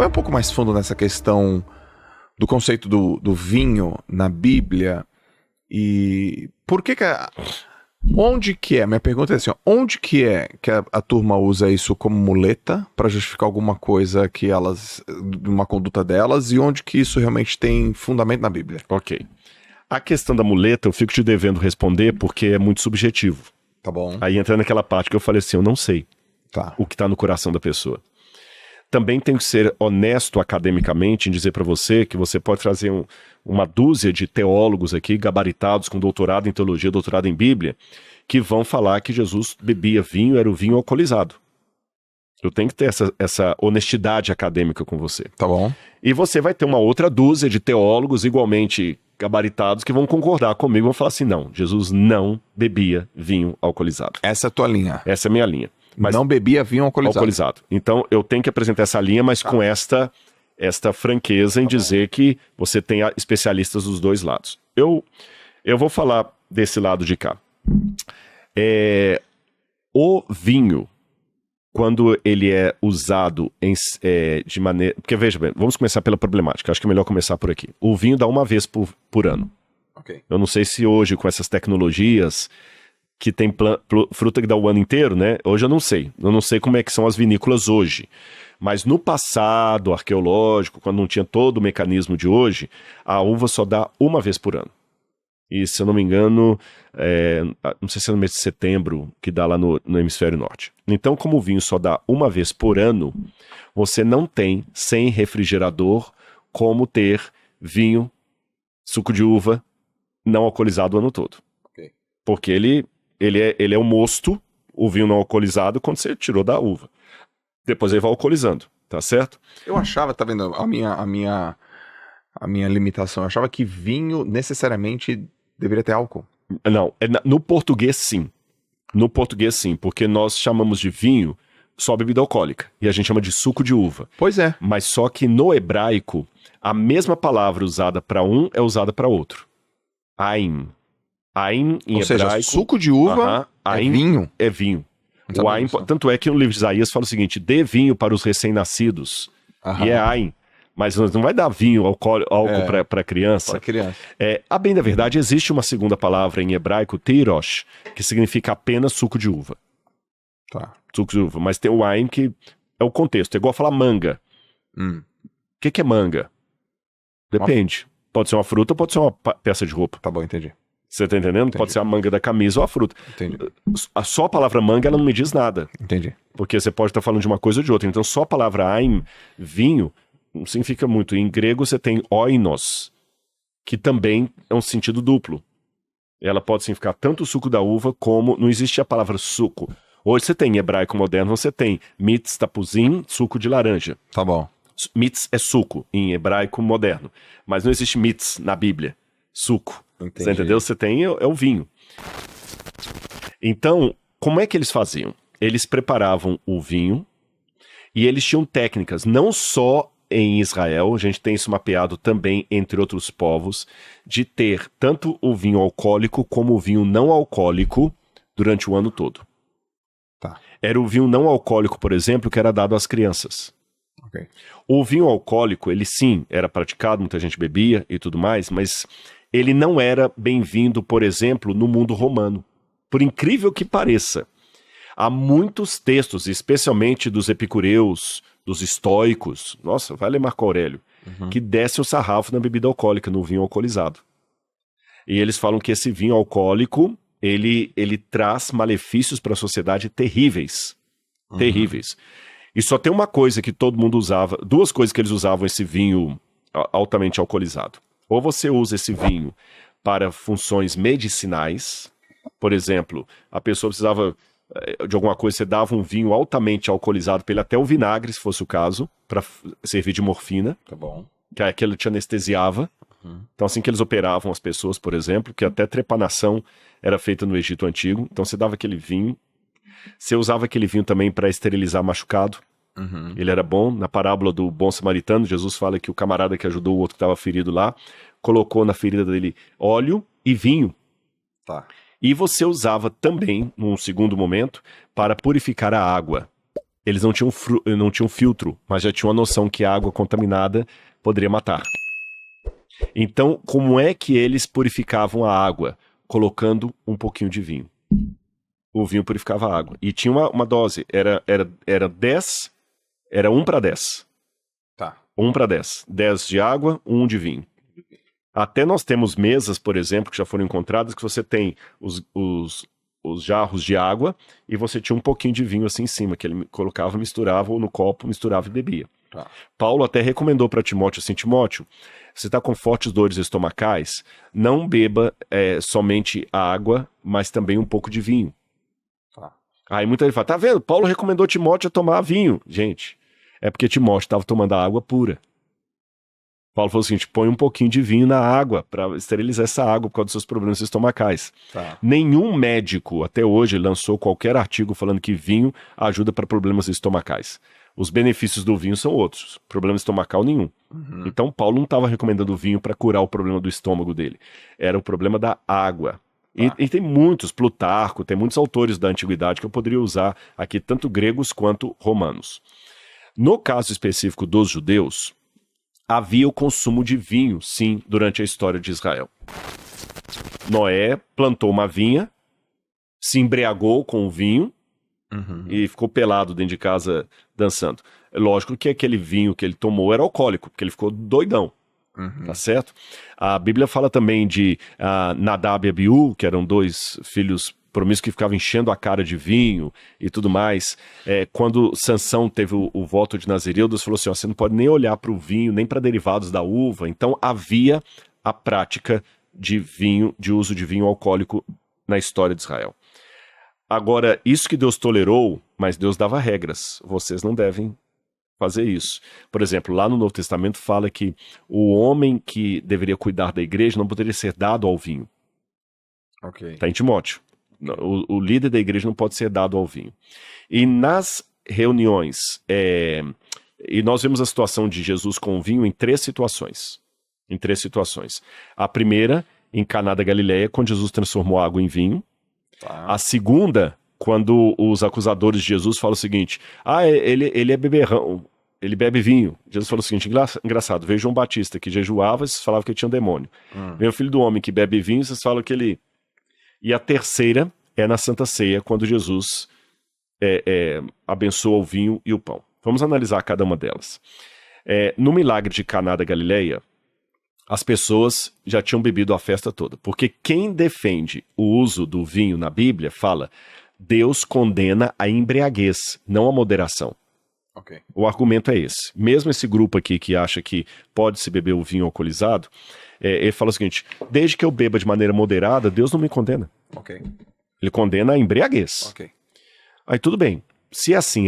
vai um pouco mais fundo nessa questão do conceito do vinho na Bíblia e por que onde que é? Minha pergunta é assim, ó, onde que é que a turma usa isso como muleta para justificar alguma coisa que elas, uma conduta delas, e onde que isso realmente tem fundamento na Bíblia? Ok. A questão da muleta eu fico te devendo responder porque é muito subjetivo. Tá bom. Aí entra naquela parte que eu falei assim, eu não sei o que está no coração da pessoa. Também tenho que ser honesto academicamente em dizer para você que você pode trazer uma dúzia de teólogos aqui, gabaritados com doutorado em teologia, doutorado em Bíblia, que vão falar que Jesus bebia vinho, era o vinho alcoolizado. Eu tenho que ter essa honestidade acadêmica com você. Tá bom. E você vai ter uma outra dúzia de teólogos igualmente gabaritados que vão concordar comigo e vão falar assim, não, Jesus não bebia vinho alcoolizado. Essa é a tua linha. Essa é a minha linha. Mas não bebia vinho alcoolizado. Então, eu tenho que apresentar essa linha, mas com esta franqueza em dizer que você tem especialistas dos dois lados. Eu vou falar desse lado de cá. O vinho, quando ele é usado de maneira... Porque, veja bem, vamos começar pela problemática. Acho que é melhor começar por aqui. O vinho dá uma vez por ano. Okay. Eu não sei se hoje, com essas tecnologias... que tem fruta que dá o ano inteiro, né? Hoje eu não sei. Eu não sei como é que são as vinícolas hoje. Mas no passado arqueológico, quando não tinha todo o mecanismo de hoje, a uva só dá uma vez por ano. E, se eu não me engano, não sei se é no mês de setembro, que dá lá no hemisfério norte. Então, como o vinho só dá uma vez por ano, você não tem, sem refrigerador, como ter vinho, suco de uva, não alcoolizado o ano todo. Okay. Porque ele é o mosto, o vinho não alcoolizado, quando você tirou da uva. Depois ele vai alcoolizando, tá certo? Eu achava, tá vendo, a minha limitação, eu achava que vinho necessariamente deveria ter álcool. Não, no português sim. No português sim, porque nós chamamos de vinho só bebida alcoólica, e a gente chama de suco de uva. Pois é. Mas só que no hebraico, a mesma palavra usada para um é usada para outro. Ain. Ain em Ou hebraico... seja, suco de uva é vinho? É vinho. O ain, tanto é que no livro de Isaías fala o seguinte, dê vinho para os recém-nascidos. E é ain. Mas não vai dar vinho, álcool para criança. Para criança. A bem da verdade, existe uma segunda palavra em hebraico, teirosh, que significa apenas suco de uva. Tá. Suco de uva. Mas tem o ain que é o contexto. É igual falar manga. O que é manga? Depende. Pode ser uma fruta ou pode ser uma peça de roupa. Tá bom, entendi. Você tá entendendo? Entendi. Pode ser a manga da camisa ou a fruta. Entendi. Só a palavra manga, ela não me diz nada. Entendi. Porque você pode estar falando de uma coisa ou de outra. Então, só a palavra ain, vinho, não significa muito. Em grego, você tem oinos, que também é um sentido duplo. Ela pode significar tanto o suco da uva, como... Não existe a palavra suco. Hoje você tem, em hebraico moderno, você tem mitz tapuzim, suco de laranja. Tá bom. Mitz é suco, em hebraico moderno. Mas não existe mitz na Bíblia. Suco. Entendi. Você entendeu? Você tem é o vinho. Então, como é que eles faziam? Eles preparavam o vinho e eles tinham técnicas, não só em Israel, a gente tem isso mapeado também entre outros povos, de ter tanto o vinho alcoólico como o vinho não alcoólico durante o ano todo. Tá. Era o vinho não alcoólico, por exemplo, que era dado às crianças. Okay. O vinho alcoólico, ele sim, era praticado, muita gente bebia e tudo mais, mas ele não era bem-vindo, por exemplo, no mundo romano. Por incrível que pareça, há muitos textos, especialmente dos epicureus, dos estoicos, nossa, vai ler Marco Aurélio, que descem o sarrafo na bebida alcoólica, no vinho alcoolizado. E eles falam que esse vinho alcoólico, ele traz malefícios para a sociedade terríveis. Terríveis. E só tem uma coisa que todo mundo usava, duas coisas que eles usavam esse vinho altamente alcoolizado. Ou você usa esse vinho para funções medicinais, por exemplo, a pessoa precisava de alguma coisa, você dava um vinho altamente alcoolizado para ele, até o vinagre, se fosse o caso, para servir de morfina. Tá bom. Que aquilo te anestesiava. Então, assim que eles operavam as pessoas, por exemplo, que até trepanação era feita no Egito Antigo, então você dava aquele vinho. Você usava aquele vinho também para esterilizar machucado. Ele era bom. Na parábola do bom samaritano, Jesus fala que o camarada que ajudou o outro que estava ferido lá, colocou na ferida dele óleo e vinho. Tá. E você usava também, num segundo momento, para purificar a água. Eles não tinham filtro, mas já tinham a noção que a água contaminada poderia matar. Então, como é que eles purificavam a água? Colocando um pouquinho de vinho. O vinho purificava a água. E tinha uma dose, era 10, era 1 para 10. Tá. 1 para 10. 10 de água, 1 de vinho. Até nós temos mesas, por exemplo, que já foram encontradas, que você tem os jarros de água e você tinha um pouquinho de vinho assim em cima, que ele colocava, misturava, ou no copo, misturava e bebia. Tá. Paulo até recomendou para Timóteo assim, Timóteo, você está com fortes dores estomacais, não beba somente água, mas também um pouco de vinho. Tá. Aí muita gente fala, tá vendo? Paulo recomendou Timóteo a tomar vinho. Gente, é porque Timóteo estava tomando a água pura. Paulo falou o seguinte, põe um pouquinho de vinho na água para esterilizar essa água por causa dos seus problemas estomacais. Tá. Nenhum médico até hoje lançou qualquer artigo falando que vinho ajuda para problemas estomacais. Os benefícios do vinho são outros, problema estomacal nenhum. Então Paulo não estava recomendando vinho para curar o problema do estômago dele. Era o problema da água. E tem muitos, Plutarco, tem muitos autores da antiguidade que eu poderia usar aqui, tanto gregos quanto romanos. No caso específico dos judeus, havia o consumo de vinho, sim, durante a história de Israel. Noé plantou uma vinha, se embriagou com o vinho e ficou pelado dentro de casa dançando. É lógico que aquele vinho que ele tomou era alcoólico, porque ele ficou doidão, tá certo? A Bíblia fala também de Nadab e Abiú, que eram 2 filhos promíscuos que ficavam enchendo a cara de vinho e tudo mais. Quando Sansão teve o voto de Nazireu, Deus falou assim, você não pode nem olhar para o vinho, nem para derivados da uva. Então havia a prática de vinho, de uso de vinho alcoólico na história de Israel. Agora, isso que Deus tolerou, mas Deus dava regras. Vocês não devem fazer isso. Por exemplo, lá no Novo Testamento fala que o homem que deveria cuidar da igreja não poderia ser dado ao vinho. Ok. Está em Timóteo. O líder da igreja não pode ser dado ao vinho. E nas reuniões, e nós vemos a situação de Jesus com o vinho em 3 situações. Em 3 situações. A primeira, em Caná da Galileia, quando Jesus transformou água em vinho. Tá. A segunda, quando os acusadores de Jesus falam o seguinte, ele é beberrão, ele bebe vinho. Jesus falou o seguinte, engraçado, veio João Batista que jejuava, vocês falavam que ele tinha um demônio. Vem o filho do homem que bebe vinho, vocês falam que ele... E a terceira é na Santa Ceia, quando Jesus abençoa o vinho e o pão. Vamos analisar cada uma delas. No milagre de Caná da Galileia, as pessoas já tinham bebido a festa toda. Porque quem defende o uso do vinho na Bíblia fala, Deus condena a embriaguez, não a moderação. Ok. O argumento é esse. Mesmo esse grupo aqui que acha que pode se beber o vinho alcoolizado, ele fala o seguinte, desde que eu beba de maneira moderada, Deus não me condena. Ok. Ele condena a embriaguez. Ok. Aí tudo bem. Se assim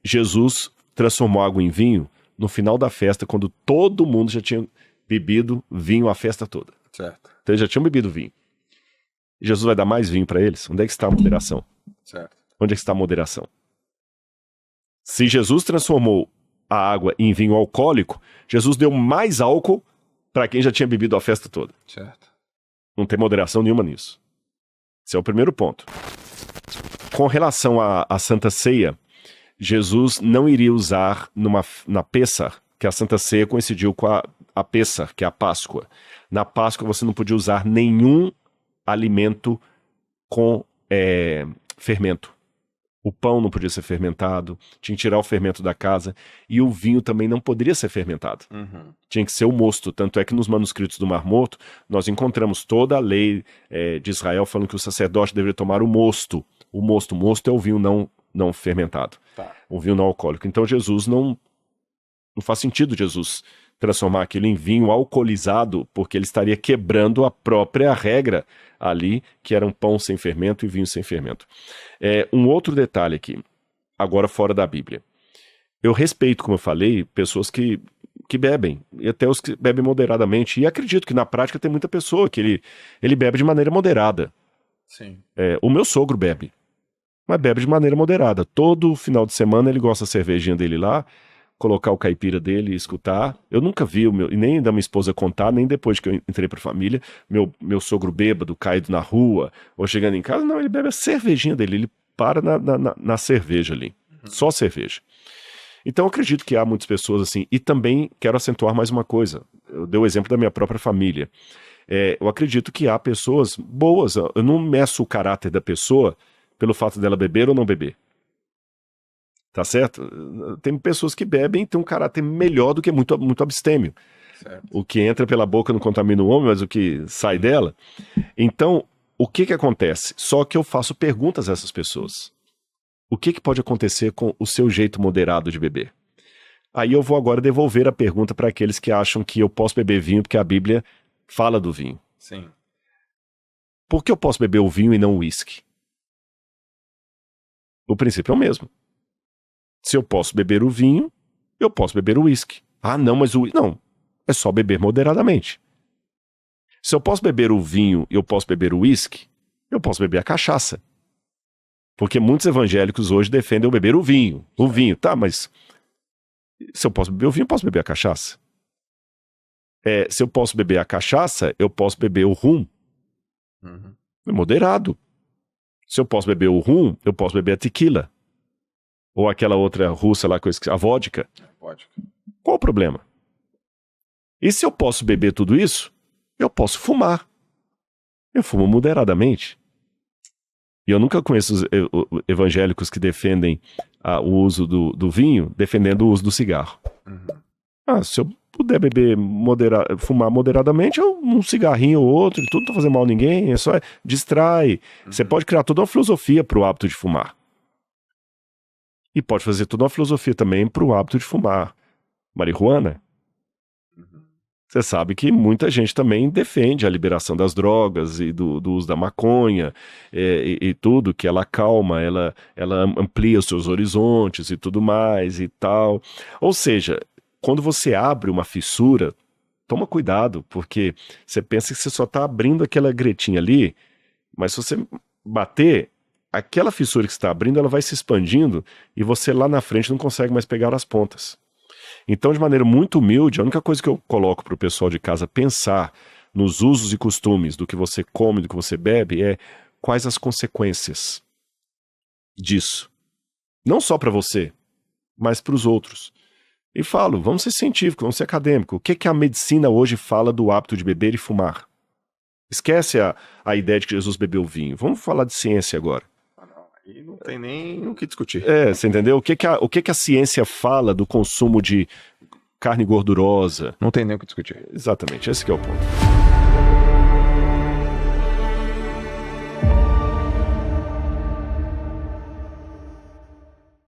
Jesus transformou água em vinho no final da festa, quando todo mundo já tinha bebido vinho a festa toda. Certo. Então eles já tinham bebido vinho. Jesus vai dar mais vinho para eles? Onde é que está a moderação? Certo. Onde é que está a moderação? Se Jesus transformou a água em vinho alcoólico, Jesus deu mais álcool para quem já tinha bebido a festa toda. Certo. Não tem moderação nenhuma nisso. Esse é o primeiro ponto. Com relação à Santa Ceia, Jesus não iria usar na Pêssar, que a Santa Ceia coincidiu com a Pêssar, que é a Páscoa. Na Páscoa você não podia usar nenhum alimento com fermento. O pão não podia ser fermentado, tinha que tirar o fermento da casa, e o vinho também não poderia ser fermentado. Tinha que ser o mosto, tanto é que nos manuscritos do Mar Morto, nós encontramos toda a lei de Israel falando que o sacerdote deveria tomar o mosto. O mosto é o vinho não fermentado, o vinho não alcoólico. Então Jesus não faz sentido Jesus transformar aquilo em vinho alcoolizado, porque ele estaria quebrando a própria regra ali, que era um pão sem fermento e vinho sem fermento. Um outro detalhe aqui, agora fora da Bíblia. Eu respeito, como eu falei, pessoas que bebem, e até os que bebem moderadamente, e acredito que na prática tem muita pessoa que ele bebe de maneira moderada. Sim. O meu sogro bebe, mas bebe de maneira moderada. Todo final de semana ele gosta da cervejinha dele lá, colocar o caipira dele e escutar. Eu nunca vi e nem da minha esposa contar, nem depois que eu entrei pra família, meu sogro bêbado, caído na rua, ou chegando em casa. Não, ele bebe a cervejinha dele, ele para na cerveja ali. Só cerveja. Então eu acredito que há muitas pessoas assim, e também quero acentuar mais uma coisa, eu dei o exemplo da minha própria família. Eu acredito que há pessoas boas, eu não meço o caráter da pessoa pelo fato dela beber ou não beber. Tá certo? Tem pessoas que bebem e têm um caráter melhor do que muito, muito abstêmio. Certo. O que entra pela boca não contamina o homem, mas o que sai dela. Então, o que acontece? Só que eu faço perguntas a essas pessoas. O que pode acontecer com o seu jeito moderado de beber? Aí eu vou agora devolver a pergunta para aqueles que acham que eu posso beber vinho porque a Bíblia fala do vinho. Sim. Por que eu posso beber o vinho e não o uísque? O princípio é o mesmo. Se eu posso beber o vinho, eu posso beber o uísque. Ah, não, mas o... Não, é só beber moderadamente. Se eu posso beber o vinho e eu posso beber o uísque, eu posso beber a cachaça. Porque muitos evangélicos hoje defendem eu beber o vinho. O vinho, tá, mas se eu posso beber o vinho, eu posso beber a cachaça. Se eu posso beber a cachaça, eu posso beber o rum. Moderado. Se eu posso beber o rum, eu posso beber a tequila. Ou aquela outra russa lá que eu esqueci, a vodka. Qual o problema? E se eu posso beber tudo isso, eu posso fumar. Eu fumo moderadamente. E eu nunca conheço os evangélicos que defendem o uso do vinho, defendendo o uso do cigarro. Se eu puder fumar moderadamente, um cigarrinho ou outro, tudo não tá fazendo mal a ninguém, só distrai. Você pode criar toda uma filosofia para o hábito de fumar. E pode fazer toda uma filosofia também para o hábito de fumar. Marihuana. Você sabe que muita gente também defende a liberação das drogas e do uso da maconha e tudo, que ela acalma, ela amplia os seus horizontes e tudo mais e tal. Ou seja, quando você abre uma fissura, toma cuidado, porque você pensa que você só está abrindo aquela gretinha ali, mas se você bater, aquela fissura que você está abrindo, ela vai se expandindo e você lá na frente não consegue mais pegar as pontas. Então, de maneira muito humilde, a única coisa que eu coloco para o pessoal de casa pensar nos usos e costumes do que você come, do que você bebe, é quais as consequências disso. Não só para você, mas para os outros. E falo, vamos ser científicos, vamos ser acadêmicos. O que a medicina hoje fala do hábito de beber e fumar? Esquece a ideia de que Jesus bebeu vinho. Vamos falar de ciência agora. E não tem nem o que discutir. Você entendeu? O que a ciência fala do consumo de carne gordurosa? Não tem nem o que discutir. Exatamente, esse que é o ponto.